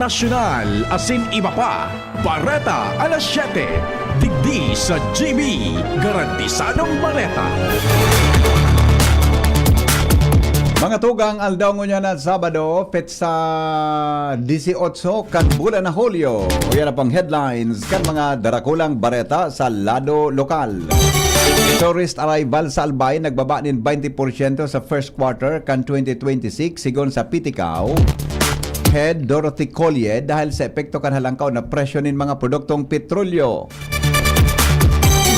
Nasyonal, asin iba pa. Bareta alas 7. Digdi sa GB. Garantisadong bareta. Mga tugang aldaw ngunya na Sabado, petsa 18 kan bulan na Hulyo. Yan na pang headlines kan mga darakulang bareta sa lado lokal. Tourist arrival sa Albay nagbaba nin 20% sa first quarter kan 2026 sigon sa Piticao. Head Dorothy Collier dahil sa epekto kan halangkaw na presyo nin mga produktong petrolyo.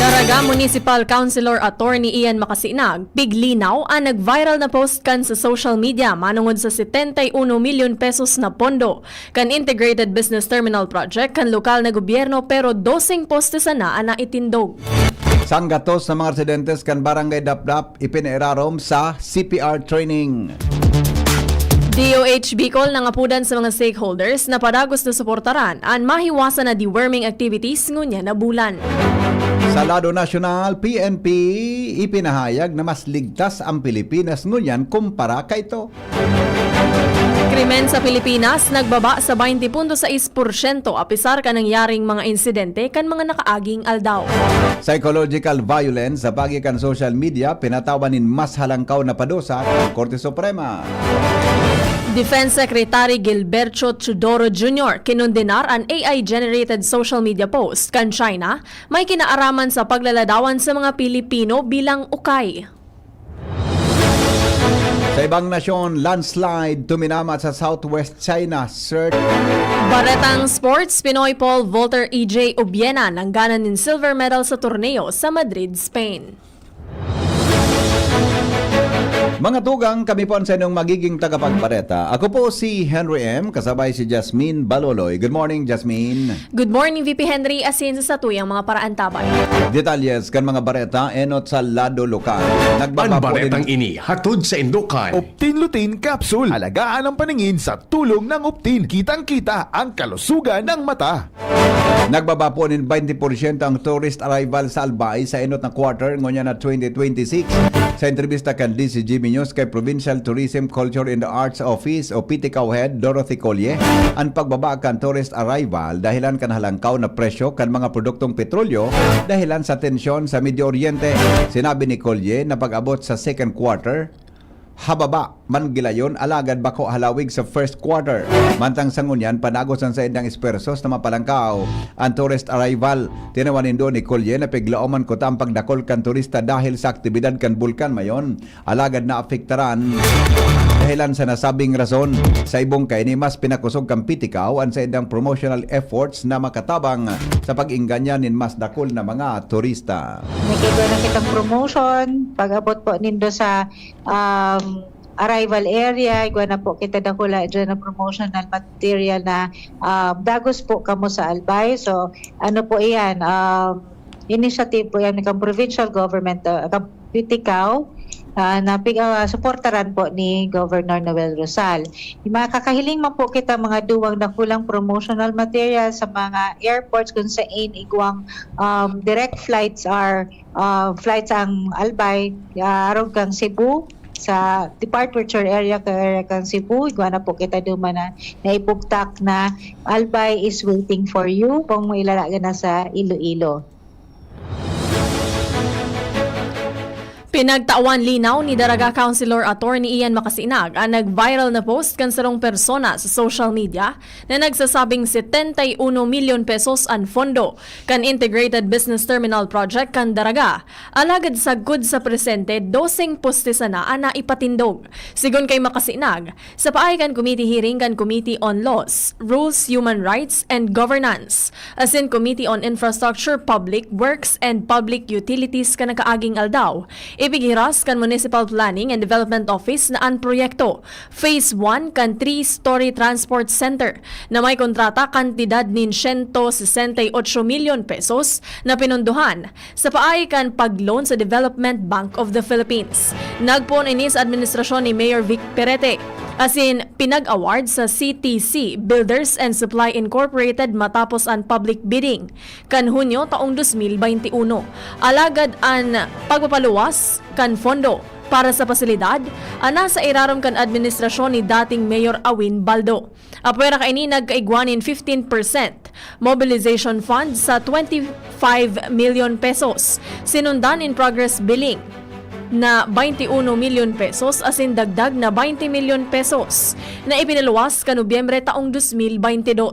Daraga Municipal Councilor Attorney Ian Makasinag, piglinaw ang nag-viral na post kan sa social media manungod sa 71 milyon pesos na pondo kan Integrated Business Terminal Project kan lokal na gobyerno pero 12 poste sana na itindog. Sanggatos sa mga residentes kan Barangay Dapdap ipinairarom sa CPR training. DOH Bicol nangapudan sa mga stakeholders na padagos na suportaran ang mahiwasan na deworming activities ngunya na bulan. Sa lado nasyonal, PNP ipinahayag na mas ligtas ang Pilipinas ngunyan kumpara kay ito. Krimen sa Pilipinas nagbaba sa 20.6% apisar ka nangyaring mga insidente kan mga nakaaging aldaw. Psychological violence sa pagikan social media pinatawanin mas halangkaw na padusa ng Korte Suprema. Defense Secretary Gilberto Chudoro Jr. kinondenar ang AI-generated social media post kan China may kinaaraman sa paglaladawan sa mga Pilipino bilang ukay. Sa ibang nasyon, landslide tuminamat sa Southwest China. Baretang Sports, Pinoy Paul Volter EJ Obiena nangganan ng silver medal sa torneo sa Madrid, Spain. Mga tugang, kami po sa inyong magiging tagapagbareta. Ako po si Henry M. Kasabay si Jasmine Baloloy. Good morning, Jasmine. Good morning, VP Henry. Asin sa tuyang mga paraan tabay. Detalyes kan mga bareta enot sa lado lokal. Ang baretang ini hatod sa Indokan. Optin Lutein Capsule. Alagaan ang paningin sa tulong ng Optin. Kitang-kita ang kalusugan ng mata. Nagbaba po nin 20% ang tourist arrival sa Albay sa enot na quarter ngonya na 2026. Sa entrevista kan DCGB News kay Provincial Tourism, Culture and the Arts Office o Piticao Head Dorothy Collier, ang pagbaba kan tourist arrival dahilan kan halangkaw na presyo kan mga produktong petrolyo dahilan sa tensyon sa Medio Oriente. Sinabi ni Collier na pag-abot sa second quarter, hababa man gilayon alagad bako halawig sa first quarter. Mantang sangunyan panagosan sa indang espersos na mapalangkaw ang tourist arrival. Tinawanin doon ni Collier na piglaoman ko ang pagdakol kan turista dahil sa aktibidad kan bulkan mayon. Alagad na afektaran dahilan sa nasabing rason. Sa ibong kay ni mas pinakusog kang Piticao ang sa indang promotional efforts na makatabang sa pag-inganya nin mas dakol na mga turista. Nagiging na kitang promotion pag-abot po nindo sa arrival area, igwa na po kita dakula dyan na promotional material na dagos po kamo sa Albay. So ano po iyan, initiative po yan ng provincial government, Piticao, na suportaran po ni Governor Noel Rosal. Makakahiling man po kita mga duwang na kulang promotional material sa mga airports kung saan igwang direct flights flights ang Albay, arog kang Cebu, sa departure area kang Cebu, igwa na po kita duman na naipugtak na Albay is waiting for you kung mailalaga na sa Iloilo. Pinagtawan linaw ni Daraga Councilor Attorney Ian Makasinag ang nag-viral na post kan sarong persona sa social media na nagsasabing 71 milyon pesos ang fondo kan Integrated Business Terminal Project kan Daraga. Alagad sagkod sa presente, 12 poste sana na ipatindog. Sigon kay Makasinag, sa paay kan committee hearing kan Committee on Laws, Rules, Human Rights, and Governance, as in Committee on Infrastructure, Public Works, and Public Utilities kan nakaaging aldaw. Ibigiras kan Municipal Planning and Development Office na ang proyekto Phase 1 kan 3-story transport center na may kontrata kantidad nin 168 milyon pesos na pinunduhan sa paay kan pag-loan sa Development Bank of the Philippines. Nagpon ini sa administrasyon ni Mayor Vic Perete. As in, pinag-award sa CTC Builders and Supply Incorporated matapos ang public bidding kan Hunyo taong 2021. Alagad ang pagpapaluwas kan fondo Para sa pasilidad, ana sa irarom kan administrasyon ni dating Mayor Awin Baldo. Apwera kaini nagkaigwanin 15% mobilization fund sa 25 million pesos. Sinundan in progress billing na 21 milyon pesos asin dagdag na 20 milyon pesos na ipinaluwas ka Nobyembre taong 2022.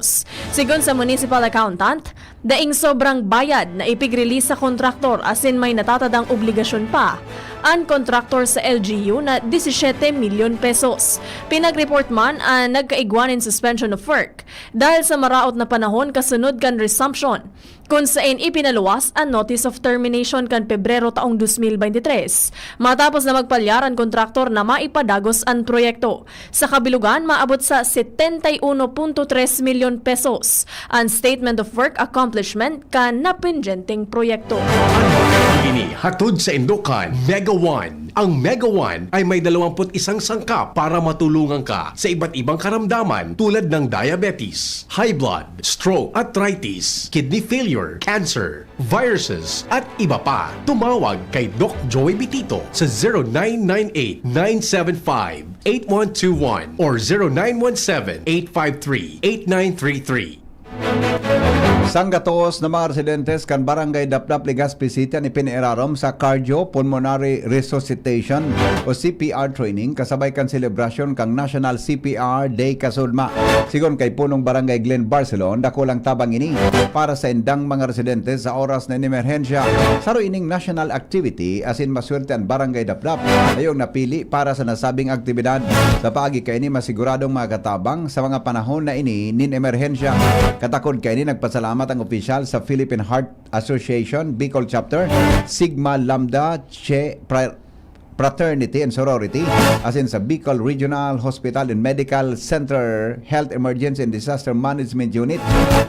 Sigon sa municipal accountant, daing sobrang bayad na ipig-release sa kontraktor asin may natatadang obligasyon pa ang kontraktor sa LGU na 17 milyon pesos. Pinag-report man ang nagkaigwanin suspension of work dahil sa maraot na panahon kasunod kan resumption kung saan ipinaluwas ang notice of termination kan Pebrero taong 2023 matapos na magpalyaran kontraktor na maipadagos ang proyekto. Sa kabilugan, maabot sa 71.3 milyon pesos ang statement of work accomplishment kan napindyenteng proyekto. Ini hatod sa Indokan, Mega One. Ang Mega One ay may 21 sangkap para matulungan ka sa iba't ibang karamdaman tulad ng diabetes, high blood, stroke, arthritis, kidney failure, cancer, viruses, at iba pa. Tumawag kay Doc Joey Bitito sa 0998-975-8121 or 0917-853-8933. Sanggatos na mga residentes kan Barangay Daplap, Legazpi City ang ipinairarom sa Cardiopulmonary Resuscitation o CPR training kasabay kan celebration kang National CPR Day kasulma. Sigon kay punong Barangay Glen Barcelon, dako lang tabang ini para sa indang mga residentes sa oras na emerhensya. Saro ining national activity asin maswerte ang Barangay Daplap ayong napili para sa nasabing aktibidad. Sa paagi kay ini masiguradong mga katabang sa mga panahon na ini nin emerhensya. Katakod kay ini nagpasalamat ang opisyal sa Philippine Heart Association Bicol Chapter, Sigma Lambda Che Fraternity and Sorority, asin sa Bicol Regional Hospital and Medical Center Health Emergency and Disaster Management Unit.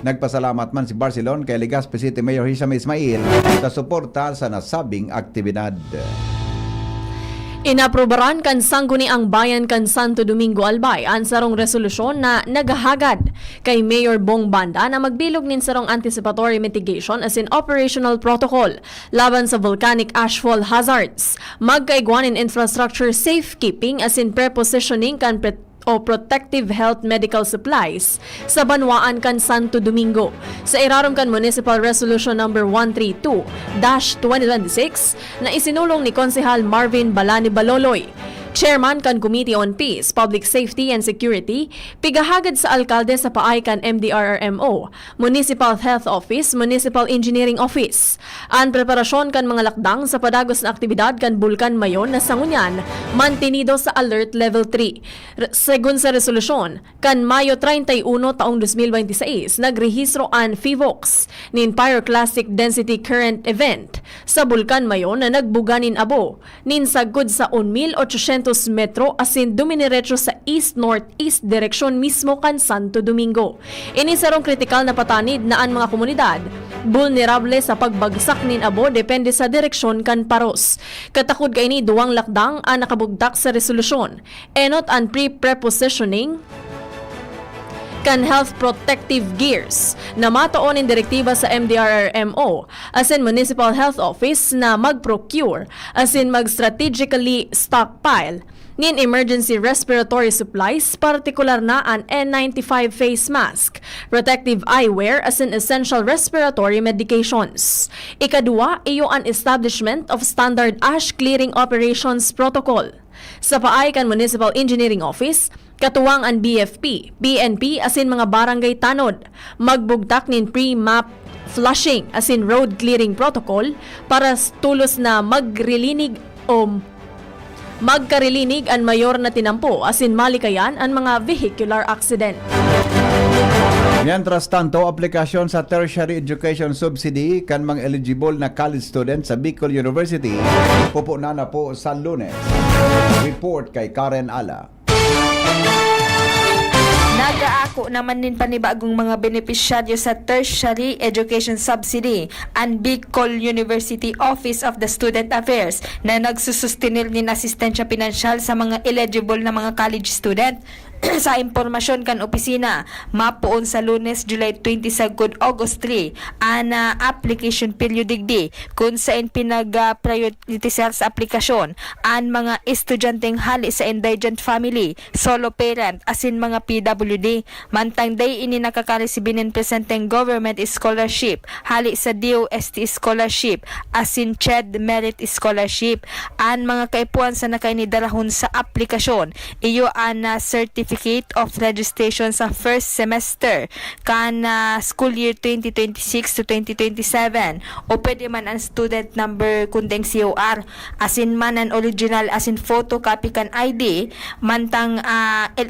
Nagpasalamat man si Barcelona kay Legazpi City Mayor Hisham Ismail sa suporta sa nasabing aktibidad. Inaprobaran kan sangguni ang bayan kan Santo Domingo Albay ang sarong resolusyon na nagahagad kay Mayor Bong Banda na magbilog nin sarong anticipatory mitigation as in operational protocol laban sa volcanic ashfall hazards. Magkaigwanin infrastructure safekeeping as in prepositioning kan protective health medical supplies sa banwaan kan Santo Domingo. Sa irarom kan Municipal Resolution number 132-2026 na isinulong ni Konsehal Marvin Balani Baloloy, Chairman kan Committee on Peace, Public Safety and Security, pigahagad sa alkalde sa paay kan MDRRMO, Municipal Health Office, Municipal Engineering Office. Ang preparasyon kan mga lakdang sa padagos na aktibidad kan Bulkan Mayon na sangunyan, mantinido sa Alert Level 3. Segun sa resolusyon, kan Mayo 31 taong 2026, nagrehistro ang FIVOX nin Pyroclastic Density Current Event sa Bulkan Mayon na nagbuganin abo nin sagud sa 1,800 metro asin duminiretso sa east-northeast direksyon mismo kan Santo Domingo. Ini sarong kritikal na patanid na ang mga komunidad vulnerable sa pagbagsak nin abo depende sa direksyon kan paros. Katakod kay ni duwang lakdang ang nakabugdak sa resolusyon. Enot ang pre-prepositioning kan health protective gears na matuon in direktiba sa MDRRMO asin Municipal Health Office na mag-procure asin mag-strategically stockpile nin emergency respiratory supplies, partikular na ang N95 face mask, protective eyewear asin essential respiratory medications. Ikadua, iyo ang establishment of standard ash clearing operations protocol. Sa paay kan Municipal Engineering Office, katuwang ang BFP, BNP asin mga barangay tanod, magbugtak nin pre-map flushing asin road clearing protocol para tulos na magkarilinig ang mayor na tinampo asin malikayan ang mga vehicular accident. Mientras tanto, aplikasyon sa tertiary education subsidy kan mga eligible na college students sa Bicol University pupuna na po sa Lunes. Report kay Karen Ala. Nagaako naman din panibagong mga benepisyaryo sa Tertiary Education Subsidy ang Bicol University Office of the Student Affairs na nagsusustinil ng asistensya pinansyal sa mga eligible na mga college student. sa impormasyon kan opisina mapuon sa Lunes, July 22 August 3 ana application period digdi kung saan pinag-prioritisar sa aplikasyon ang mga estudyanteng hali sa indigent family, solo parent asin mga PWD mantang day ini nakakaresibinin presenteng government scholarship hali sa DOST scholarship asin CHED merit scholarship. Ang mga kaipuan sa nakainidalahon sa aplikasyon iyo ang certificate of registration sa first semester kan school year 2026 to 2027 o pwede man ang student number kundeng COR asin man ang original asin photocopy kan ID mantang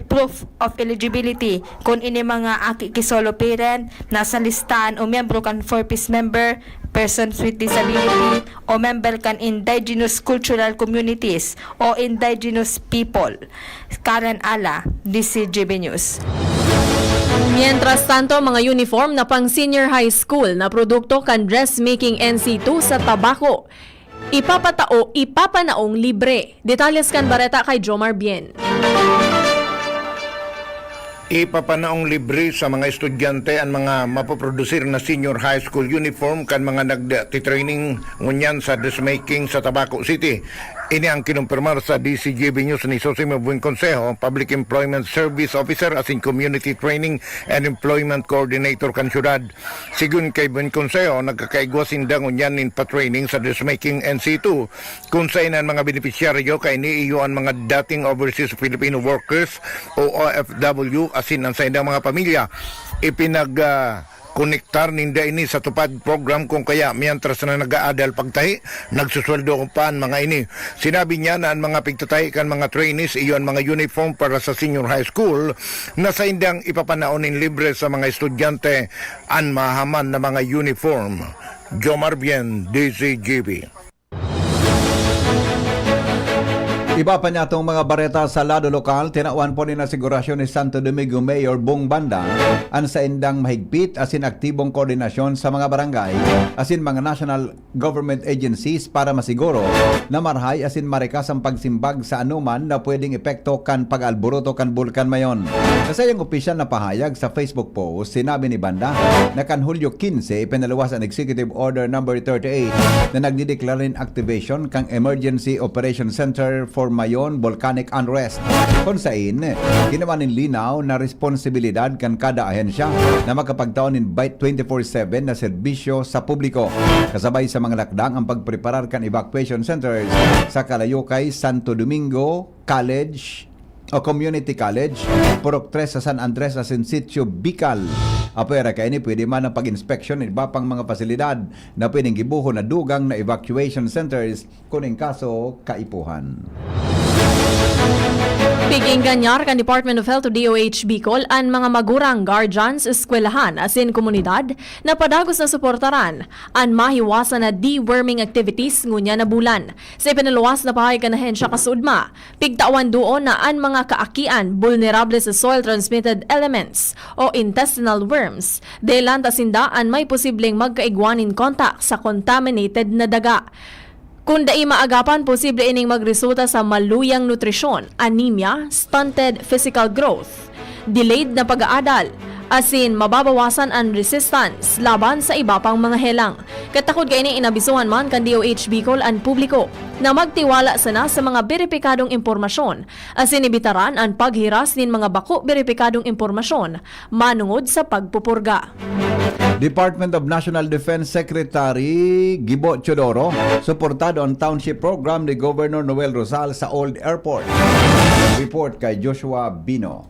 proof of eligibility kung ini mga solo parent nasa listahan o miyembro kan 4-piece member, persons with disability o member kan indigenous cultural communities o indigenous people. Karen Ala, DCGB News. Mientras tanto, mga uniform na pang senior high school na produkto kan dressmaking NC2 sa tabako ipapanaong libre. Detalles kan bareta kay Jomar Bien. Ipapanaong libre sa mga estudyante ang mga mapoprodusir na senior high school uniform kan mga nagtitraining ngunyan sa dressmaking sa Tabaco City. Ini ang kinumpirmar sa DCGB News ni Sosimo Buenconsejo, Public Employment Service Officer asin Community Training and Employment Coordinator kan syudad. Sigun kay Buenconsejo, nagkakaigwa sindang ngunyan in pa-training sa dressmaking NC2 kung saan ang mga beneficiaryo kay niiyo ang mga dating overseas Filipino workers o OFW asin ang sa indang mga pamilya konektar ninda ini sa tupad program kung kaya mientras na nag-aadal pagtahi nagsusweldo pa ang mga ini. Sinabi niya na ang mga pigtatahi kan mga trainees iyon mga uniform para sa senior high school na sa indang ipapanaonin libre sa mga estudyante ang mahaman na mga uniform. Jomar Bien, DCGB. Iba pa niya itong mga bareta sa lado lokal, tinawan po ni nasigurasyon ni Santo Domingo Mayor Bong Banda ang sa indang mahigpit asin aktibong koordinasyon sa mga barangay asin mga national government agencies para masiguro na marhay asin marikas ang pagsimbag sa anuman na pwedeng epekto kan pag-alburuto kan bulkan mayon. Sa yung opisyal na pahayag sa Facebook post, sinabi ni Banda na kan Hulyo 15 ipinaluwas ang Executive Order number 38 na nagdideklarin activation kang Emergency Operation Center for Mayon Volcanic Unrest. Kung saan, ginawa ng linaw na responsibilidad kan kada ahensya na makapagtaon ng 24/7 na serbisyo sa publiko. Kasabay sa mga lakdang ang pagpreparar kan evacuation centers sa Kalayokay, Santo Domingo College o Community College, Purok 3 sa San Andres sa Sitio Bicol. Apera kaya ni pwede man ang pag-inspection ng iba pang mga pasilidad na pwedeng gibuho na dugang na evacuation centers kung in kaso kaipuhan. Piging ganyar kan Department of Health o DOH Bicol ang mga magurang guardians, eskwelahan asin komunidad na padagos na suportaran ang mahiwasan na deworming activities ngunya na bulan. Sa ipinaluwas na pahayag kan ahensya kasudma, pigtawan doon na ang mga kaakian vulnerable sa soil transmitted elements o intestinal worms. Delan tasindaan may posibleng magkaigwanin kontak sa contaminated na daga. Kung dai maagapan, posible ining magresulta sa maluyang nutrisyon, anemia, stunted physical growth, delayed na pag-aadal, asin mababawasan ang resistance laban sa iba pang mga helang. Katakod kay ini inabisuhan man kan DOH Bicol ang publiko na magtiwala sana sa mga beripikadong impormasyon, asin ibitaran ang paghiras nin mga bako beripikadong impormasyon manungod sa pagpupurga. Department of National Defense Secretary Gibo Chodoro, suportado ang township program ni Governor Noel Rosal sa Old Airport. Report kay Joshua Bino.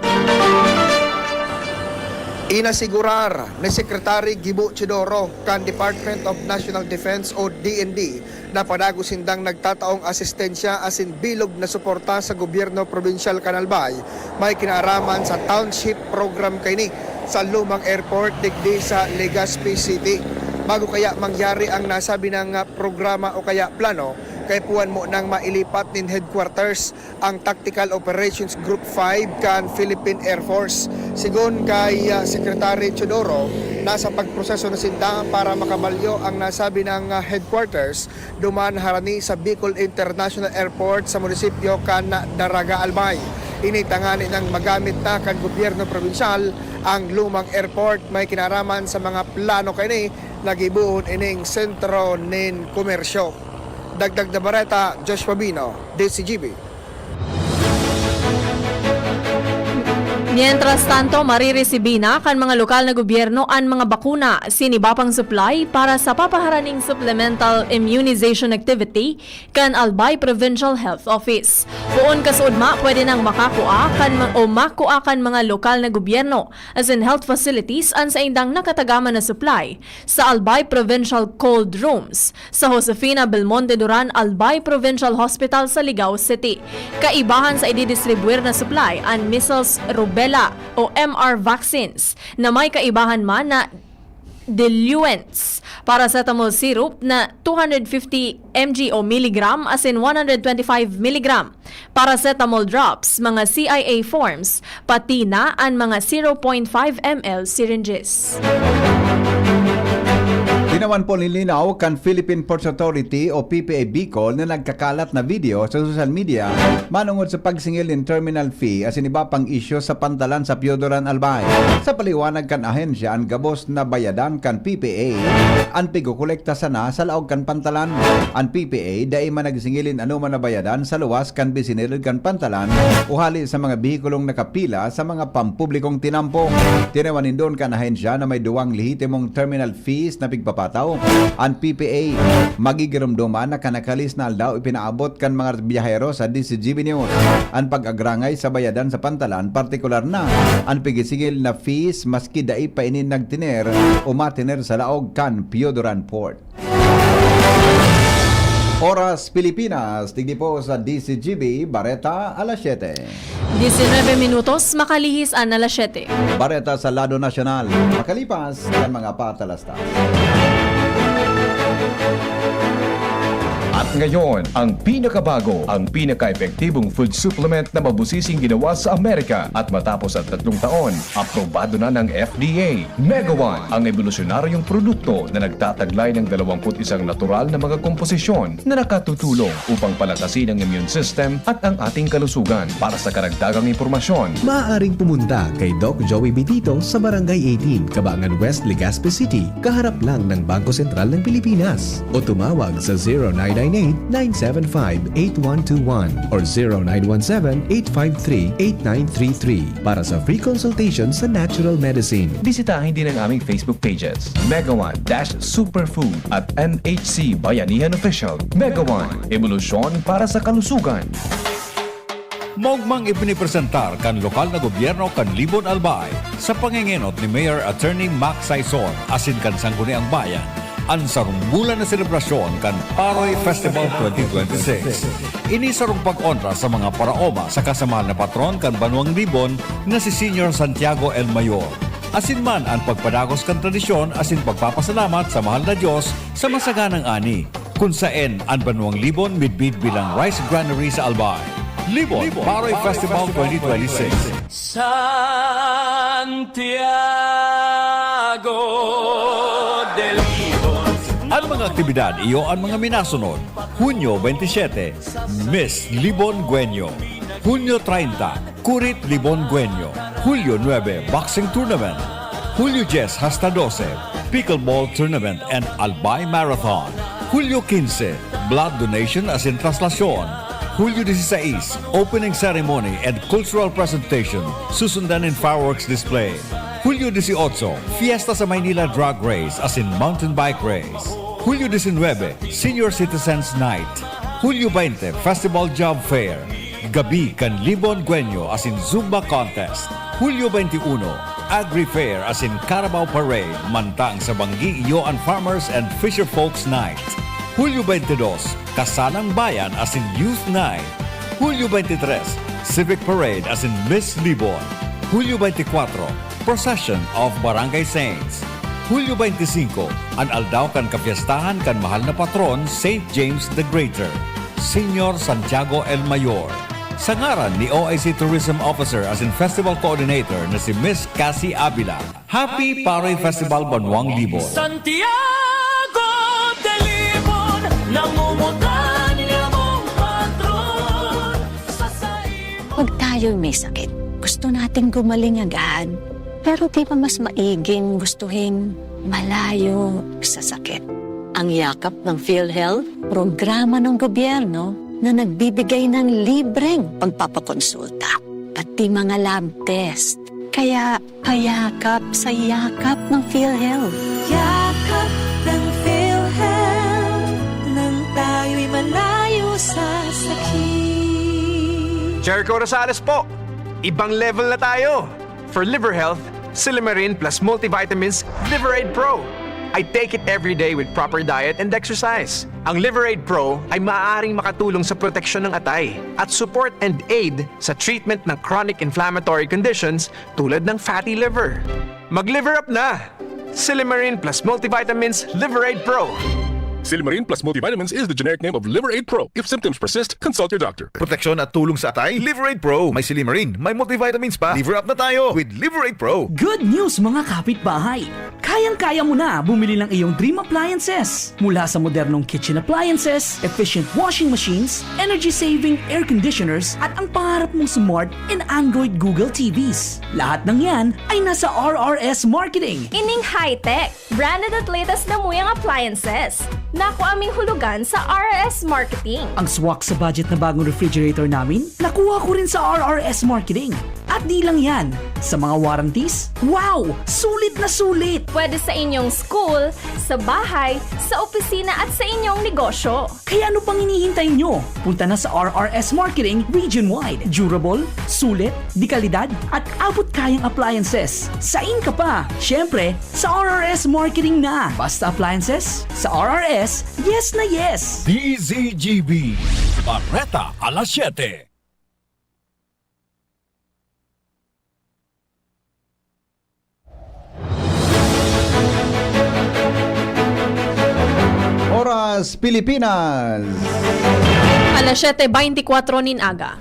Inasigurar ni Secretary Gibo Chodoro kan Department of National Defense o DND na padagosindang nagtataong asistensya asin bilog na suporta sa gobyerno probinsyal Kanalbay may kinaaraman sa township program kini sa lumang airport digdi sa Legazpi City. Bago kaya mangyari ang nasabi ng programa o kaya plano, kay puwan mo nang mailipat nin headquarters ang Tactical Operations Group 5 kan Philippine Air Force. Sigon kay Secretary Chodoro, nasa pagproseso na sinda para makabalyo ang nasabi ng headquarters duman harani sa Bicol International Airport sa munisipyo kan Daraga Albay. Initangani ng magamit na kan gobyerno provinsyal ang lumang airport may kinaraman sa mga plano kini nagibuon ining sentro nin komersyo. Dagdag na bareta, Josh Fabino, DCGB. Mientras tanto, mariresibina kan mga lokal na gobyerno ang mga bakuna sinibapang supply para sa papaharaning supplemental immunization activity kan Albay Provincial Health Office. Poon kasudma, pwede nang makuha kan mga lokal na gobyerno as in health facilities ang sa indang nakatagama na supply sa Albay Provincial Cold Rooms sa Josefina Belmonte Duran Albay Provincial Hospital sa Ligao City. Kaibahan sa ididistribuir na supply ang measles, rubella o MR vaccines na may kaibahan man na diluents, paracetamol syrup na 250 mg o milligram as in 125 milligram, paracetamol drops, mga CIA forms, pati na ang mga 0.5 ml syringes. Ginawan po nilinaw kan Philippine Ports Authority o PPA Bicol na nagkakalat na video sa social media manungod sa pagsingil in terminal fee as iba pang isyo sa pantalan sa Piodoran Albay. Sa paliwanag kan ahensya, ang gabos na bayadan kan PPA ang pigukolekta sana sa laog kan pantalan. Ang PPA dai man nagsingilin anuman na bayadan sa luwas kan bisinilid kan pantalan o hali sa mga bihikulong nakapila sa mga pampublikong tinampong. Tinawanin doon kan ahensya na may duwang lehitimong terminal fees na pigpapataw. Ang PPA magigiramduman na kanakalis na aldaw ipinaabot kan mga biyahero sa DCGB News. Ang pag-agrangay sa bayadan sa pantalan, partikular na ang pigisigil na fees maski dai pa inin nagtiner o matiner sa laog kan Piodoran Port. Oras Pilipinas, tigdi po sa DCGB, Bareta, alas 7. 19 minutos, makalihis ang alas 7. Bareta sa Lado Nasyonal, makalipas ng mga patalastas. At ngayon, ang pinakabago, ang pinaka-epektibong food supplement na mabusising ginawa sa Amerika at matapos ang 3 taon, aprobado na ng FDA. Mega One, ang evolusyonaryong produkto na nagtataglay ng 21 natural na mga komposisyon na nakatutulong upang palakasin ang immune system at ang ating kalusugan. Para sa karagdagang impormasyon, maaaring pumunta kay Doc Joey Bitito sa Barangay 18, Cabangan West, Legazpi City, kaharap lang ng Bangko Sentral ng Pilipinas. O tumawag sa 0998-975-8121 or 0917-853-8933 para sa free consultation sa natural medicine. bisitahin din ang aming Facebook pages, Mega One-Superfood at NHC Bayanihan Official. Mega One, evolusyon para sa kalusugan. Mogmang ipinipresentar kan lokal na gobyerno kan Libon Albay sa pangingenot ni Mayor Attorney Max Saison asin kan Sangguniang Bayan ang sarunggulan na selebrasyon kan Paroy Festival 2026. Ini sarong pag-onra sa mga paraoma sa kasamahal na patron kan Banuang Libon na si Senior Santiago El Mayor. Asin man ang pagpadagos kan tradisyon asin pagpapasalamat sa mahal na Diyos sa masaganang ani kung saan ang Banuang Libon midbid bilang rice granary sa Albay. Libon Paroy Festival 2026. Santiago del Libon. Ang mga aktibidad iyo ang mga minasunod. Hunyo 27, Miss Libon Guenyo. Hunyo 30, Kurit Libon Guenyo. Hulyo 9, Boxing Tournament. Hulyo 10 hasta 12, Pickleball Tournament and Albay Marathon. Hulyo 15, Blood Donation as in Traslasyon. Hulyo 16, Opening Ceremony and Cultural Presentation, susundan in fireworks display. Hulyo 18, Fiesta sa Maynila Drag Race as in Mountain Bike Race. Hulyo 19, Senior Citizens Night. Hulyo 20, Festival Job Fair. Gabi kan Libon Guenyo as in Zumba Contest. Hulyo 21, Agri Fair as in Carabao Parade, mantang sa Banggi Iyoan Farmers and Fisher Folks Night. Hulyo 22, Kasanang Bayan as in Youth Night. Hulyo 23, Civic Parade as in Miss Libon. Hulyo 24, Procession of Barangay Saints. Hulyo 25, ang aldaw kan kapiestahan kan mahal na patron St. James the Greater, Senior Santiago El Mayor. Sa ngaran ni OIC Tourism Officer as in Festival Coordinator na si Miss Cassie Avila. Happy Paroy Festival Banuang Libon. Santiago del Libon, namumutan niya mong patron sa saim. Huwag tayo tayong may sakit, gusto nating gumaling agad. Pero di ba mas maiging gustuhin malayo sa sakit? Ang yakap ng PhilHealth, programa ng gobyerno na nagbibigay ng libreng pagpapakonsulta, pati mga lab test. Kaya payakap sa yakap ng PhilHealth. Yakap ng PhilHealth nang tayo'y malayo sa sakit. Jericho Rosales po. Ibang level na tayo. For liver health, Silimarin plus multivitamins Liverade Pro. I take it every day with proper diet and exercise. Ang Liverade Pro ay maaaring makatulong sa proteksyon ng atay at support and aid sa treatment ng chronic inflammatory conditions tulad ng fatty liver. Mag-liver up na! Silimarin plus multivitamins Liverade Pro. Silimarin plus multivitamins is the generic name of Liverade Pro. If symptoms persist, consult your doctor. Proteksyon at tulong sa atay, Liverade Pro. May Silimarin, may multivitamins pa. Liver up na tayo with Liverade Pro. Good news mga kapitbahay! Kayang-kaya mo na bumili ng iyong dream appliances. Mula sa modernong kitchen appliances, efficient washing machines, energy-saving air conditioners, at ang pangarap mong smart and Android Google TVs. Lahat ng yan ay nasa RRS Marketing. Ining high-tech, branded at latest na muyang appliances. Naku aming hulugan sa RRS Marketing. Ang swak sa budget na bagong refrigerator namin, nakuha ko rin sa RRS Marketing. At di lang yan, sa mga warranties, wow! Sulit na sulit! Pwede sa inyong school, sa bahay, sa opisina at sa inyong negosyo. Kaya ano pang hinihintay nyo? Punta na sa RRS Marketing region-wide. Durable, sulit, di kalidad, at abot kayang appliances. Sain ka pa! Siyempre, sa RRS Marketing na! Basta appliances, sa RRS, yes na yes! DZGB Barreta alas 7. Oras Pilipinas. Alas 7:24 nin aga.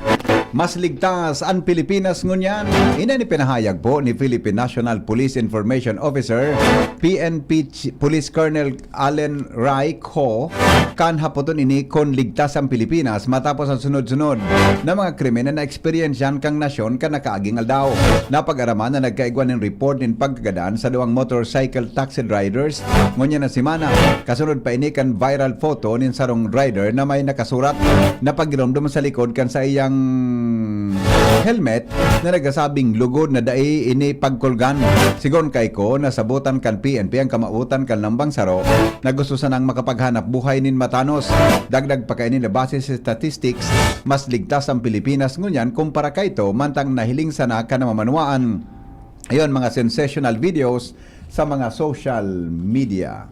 Mas ligtas ang Pilipinas ngunyan. Ina ni pinahayag po ni Philippine National Police Information Officer PNP Police Colonel Allen Rai Ko kan hapoton ini kon ligtas ang Pilipinas matapos ang sunod-sunod na mga krimen na na-experiensyan kang nasyon kan nakaaging aldaw. Napag-araman na nagkaigwan ng report ng pagkagadaan sa duwang motorcycle taxi riders ngunyan na simana. Kasunod pa ini kan viral photo nin sarong rider na may nakasurat na pagiromdom sa likod kan sa iyang helmet na nagasabing lugod na dai ini pagkulgan. Sigon kay ko nasabutan kan PNP ang kamautan kan Lambang Saro na gusto sanang makapaghanap buhay nin Matanos. Dagdag pa kay ni na base sa statistics mas ligtas ang Pilipinas ngunyan kumpara kay to mantang nahiling sana ka na mamanuaan. Ayon mga sensational videos sa mga social media.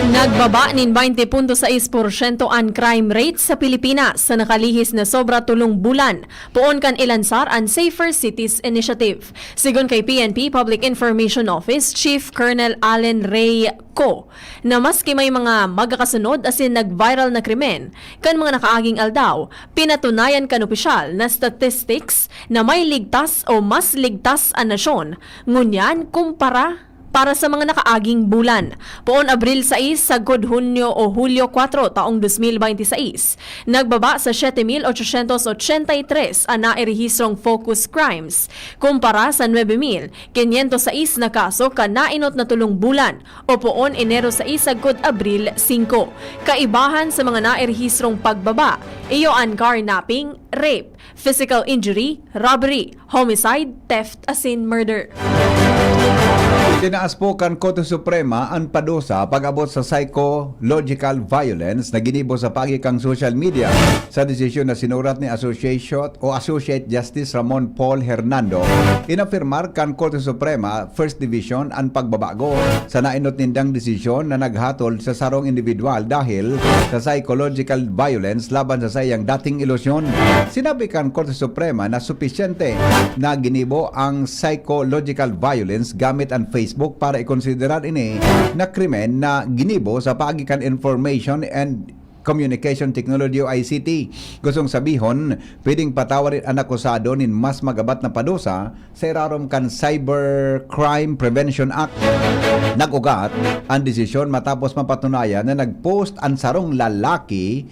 Nagbaba nin 20.6% ang crime rate sa Pilipinas sa nakalihis na sobra tulong bulan. Poon kan ilansar ang Safer Cities Initiative. Sigon kay PNP Public Information Office Chief Colonel Allen Ray Ko, na maski may mga magkakasunod asin nag-viral na krimen, kan mga nakaaging aldaw, pinatunayan kan opisyal na statistics na may ligtas o mas ligtas ang nasyon. Ngunyan kumpara para sa mga nakaaging bulan. Poon Abril 6 sagod Hunyo o Hulyo 4 taong 2026. Nagbaba sa 7,883 ang nairehistrong focus crimes kumpara sa 9,506 na kaso ka nainot na tulong bulan o poon Enero 6 sagod Abril 5. Kaibahan sa mga nairehistrong pagbaba, iyo ang carnapping, rape, physical injury, robbery, homicide, theft asin murder. Tinaas po kan Korte Suprema ang padusa pag-abot sa psychological violence na ginibo sa pagikang social media sa desisyon na sinurat ni Associate Justice Ramon Paul Hernando. Inafirmar kan Korte Suprema First Division ang pagbabago sa nainot nindang desisyon na naghatol sa sarong individual dahil sa psychological violence laban sa sayang dating ilusyon. Sinabi kan Korte Suprema na supisyente na ginibo ang psychological violence gamit ang Facebook para ikonsiderar ini na krimen na ginibo sa pagikan information and communication technology o ICT. Gustong sabihon, pwedeng patawarin ang akusado nin mas magabat na padusa sa irarom kan Cybercrime Prevention Act. Nag-ugat ang desisyon matapos mapatunayan na nag-post ang sarong lalaki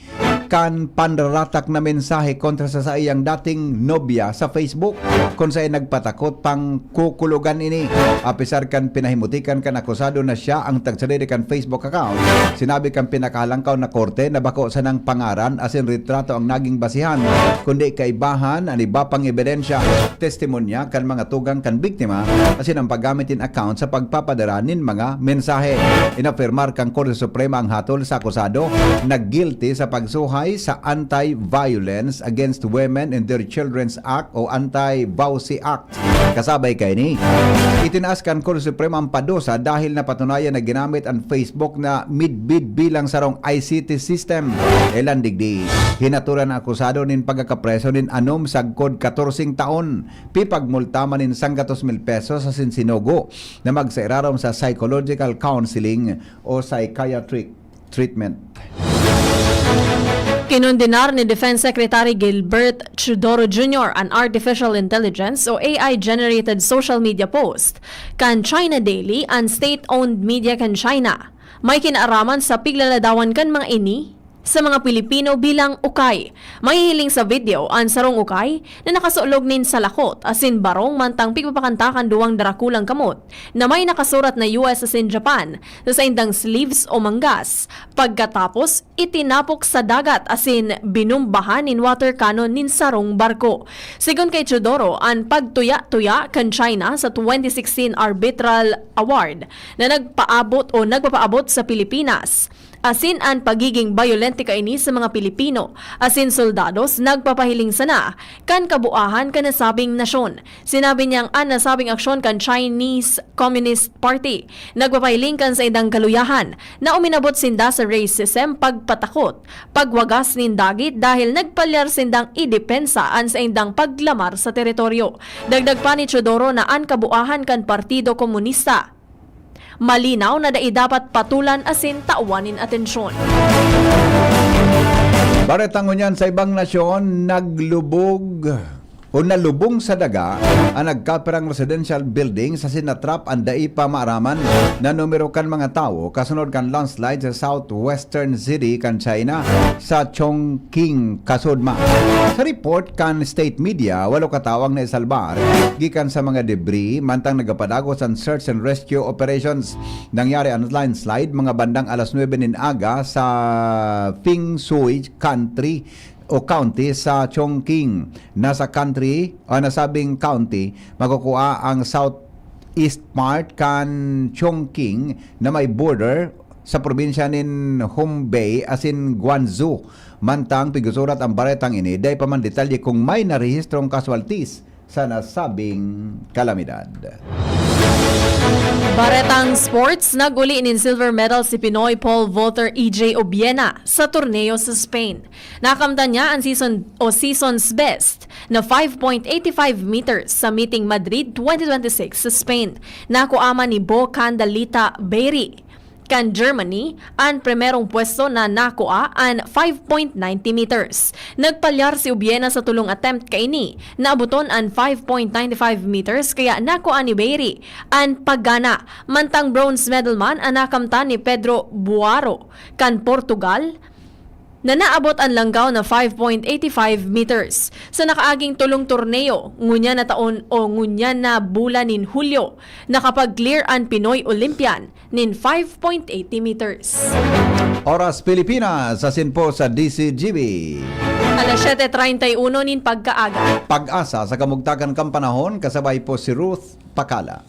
kan panratak na mensahe kontra sa iyang dating nobya sa Facebook kung sa'y nagpatakot pang kukulugan ini. Apisar kan pinahimutikan kan akusado na siya ang tagsarili kan Facebook account. Sinabi kan pinakahalangkaw na korte na bako sa nang pangaran asin retrato ang naging basihan, kundi kaibahan ang iba pang ebidensya, testimonya kan mga tugang kan biktima asin ang paggamitin account sa pagpapadara nin mga mensahe. Inafirmar kang Korte Suprema ang hatol sa akusado na guilty sa pagsuhay sa Anti-Violence Against Women and Their Children's Act o Anti-VAUSI Act. Kasabay kay ni itinaas kan Korte Suprema ang padusa dahil napatunayan na ginamit ang Facebook na midbid bilang sarong ICT system. Elan digdi hinaturan ang akusado nin pagkakapreso nin anom sagkod 14 taon, pipagmultaman nin 100,000 pesos sa sinsinogo na magsairarom sa psychological counseling o psychiatric treatment. Kinundinar ni Defense Secretary Gilbert Chudoro Jr. an artificial intelligence o AI-generated social media post kan China Daily and state-owned media kan China. May kinaaraman sa piglaladawan kan mga ini sa mga Pilipino bilang ukay. Mahihiling sa video ang sarong ukay na nakasulog nin sa lakot asin barong mantang pigpapakantakan duwang darakulang kamot na may nakasurat na US asin Japan sa indang sleeves o manggas. Pagkatapos, itinapok sa dagat asin binumbahan nin water cannon nin sarong barko. Sigon kay Chudoro, ang pagtuya-tuya kan China sa 2016 Arbitral Award na nagpapaabot sa Pilipinas. Asin ang pagiging violente kaini sa mga Pilipino, asin soldados nagpapahiling sana kan kabuahan kan nasabing nasyon. Sinabi niyang ang nasabing aksyon kan Chinese Communist Party nagpapahiling kan sa idang kaluyahan na uminabot sinda sa racism, pagpatakot, pagwagas nin dagit dahil nagpalyar sindang idepensaan sa indang paglamar sa teritoryo. Dagdag pa ni Chudoro na ang kabuahan kan Partido Komunista malinaw na dapat patulan asin tauwanin atensyon. Baretangon yan sa ibang nasyon, naglubog o nalubong sa daga ang nagkaperang residential building sa sinatrap ang daipa maaraman na numero kan mga tao kasunod kan landslide sa southwestern city kan China sa Chongqing kasudma. Sa report kan state media, 8 katawang na isalbar gikan sa mga debris mantang nagapadagos ang search and rescue operations. Nangyari ang landslide mga bandang alas 9 nin aga sa Pingsui County sa Chongqing. Nasa nasabing county, makukuha ang southeast part kan Chongqing na may border sa probinsya nin Hubei asin Guangzhou. Mantang pigusurat ang baretang ini, day pa man detalye kung may narehistrong casualties sa nasabing kalamidad. Baretang sports, naguli nin silver medal si Pinoy pole vaulter EJ Obiena sa torneo sa Spain. Nakamtan niya ang season's best na 5.85 meters sa Meeting Madrid 2026 sa Spain. Nakuama ni Bo Candalita Beiri kan Germany ang primerong pwesto na nakuha ang 5.90 meters. Nagpalyar si Obiena sa tulong attempt kaini. Naabuton ang 5.95 meters kaya nakuha ni Beiri ang paggana. Mantang bronze medal man ang nakamtan ni Pedro Buaro kan Portugal na naabot ang langgaw na 5.85 meters. Sa nakaaging tulong torneo, ngunya na taon o ngunya na bulan nin Hulyo, nakapag-clear ang Pinoy Olympian nin 5.80 meters. Oras Pilipinas, asin po sa DCGB. Alas 7:31 nin pagkaaga. Pag-asa sa kamugtakan kang panahon, kasabay po si Ruth Pakala.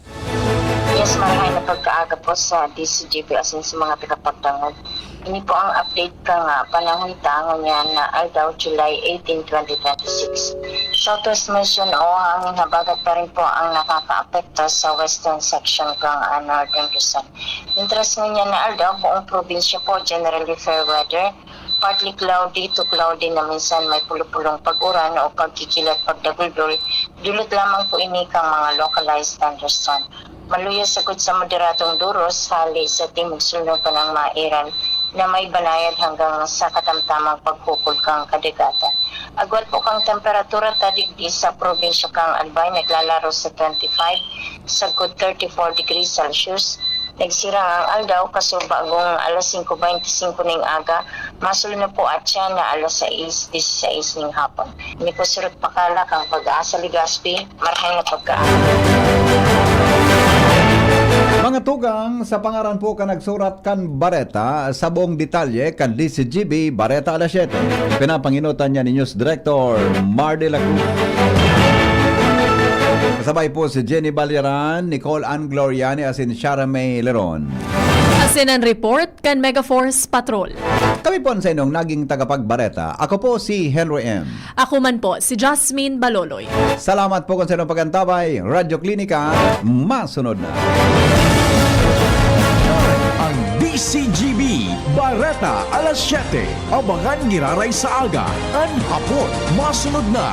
Yes, maraming na pagkaaga po sa DCGB asin sa mga pinapagtangod. Ini po ang update ka nga panahon tangon yan na Aldaw, July 18, 2026. Southwest Monsoon o hangin habagat pa rin po ang nakaka-apekto sa western section kang northern Luzon. Interest niya na Aldaw, buong probinsya po generally fair weather. Partly cloudy to cloudy na minsan may pulupulong pag-uran o pagkikilat pagdaguldol. Dulot lamang po ini kang mga localized thunderstorm. Maluya sagod sa moderatong duros, hali sa timog sulong pa ng mairan na may banayad hanggang sa katamtamang pagkukul kang kadagatan. Agwat po kang temperatura tadigdi sa probinsya kang Albay naglalaro sa 25, sagod 34 degrees Celsius. nagsira ang aldaw kaso bagong alas 5:25 ning aga, masul na po at siya na alas 6:16 ning hapon. Hindi ko surut pakala kang pag-asa Ligaspi, marhay na pagkaaga. Mga tugang, sa pangaran po ka nagsurat kan Bareta sa buong detalye kan DCGB Bareta alas 7. Pinapanginutan niya ni News Director Mar de la Cruz. Kasabay po si Jenny Baliran, Nicole Ann Gloriani asin Shara May Leron. Asin ang report kan Megaforce Patrol. Kami po sa inyong naging tagapagbareta. Ako po si Henry M. Ako man po si Jasmine Baloloy. Salamat po kung sa inyong pagantabay. Radyo Klinika, masunod na. Ang DCGB Bareta alas 7. Abangan giraray sa aga. An hapon, masunod na.